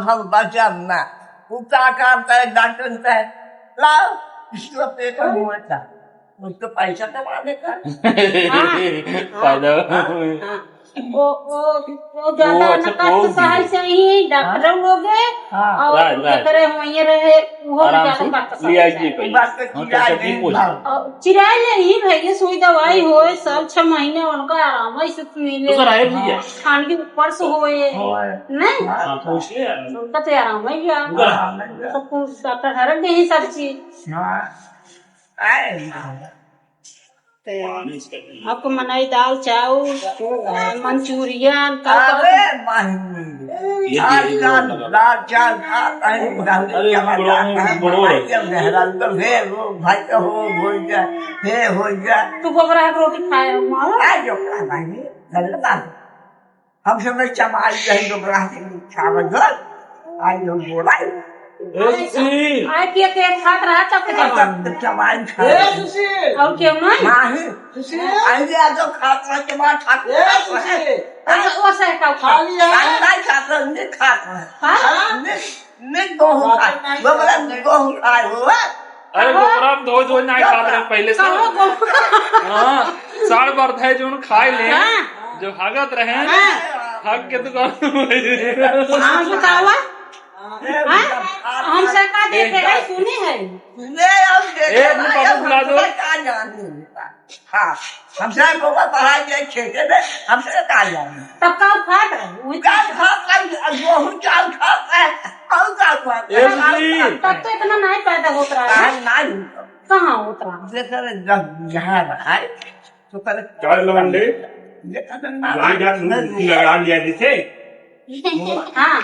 हम बचब ना कुत्ता काटता है डांटता है लाओ इसको पेपर मुआता उसको पैसा कमाने का फायदा वो ज्यादा नकात सहाय से ही डॉक्टर लोग है और राइट, राइट। करे वहीं रहे वो आराम ज्यादा से काट लिया सकता जी है कोई बस के हाँ, किराए तो नहीं पूछ भाव चिराए नहीं भैया सुई दवाई होए सब 6 महीने उनका आराम है से मिले तो कराए भी है खान के ऊपर से होए नहीं हाँ पूछिए उनका तो आराम है या सब कुछ डॉक्टर हर दे ही सब चीज आपको मनाई दाल चावल मंचूरियन अरे माही आजकल दाल चाल खाता है अरे बड़ो भाई हो गया हे हो गया तू गोबरा के रोटी खाए माँ आज जो खाना है गलत बात हम सब में चमाई जाए तो बड़ा खावन गल आज जो बोला आए पिए के खात रहा चप जमा चमाई खा और क्यों नहीं माही आज तो खाता के बाद खाता है वो से का खा लिया नहीं खाता नहीं खाता हां नहीं गोहूं खा गोबरा गोहूं खाए हुआ अरे गोबरा हम धो नहीं खाते रहे पहले से हाँ साढ़ बार थे जो खाए ले जो भागत रहे भाग के तो हां बतावा हम सरकार देते हैं सुने हैं बुला दो हाँ हमसे गोबर पढ़ाई जाए खेते में हमसे का जाने तब का फाट है क्या खाता है गेहूं चाल खाता है और क्या खाता है तब तो इतना नहीं पैदा होता है नहीं कहाँ होता है जैसे जहाँ है तो पहले चार लवंडे देखा लगा लिया जिसे हाँ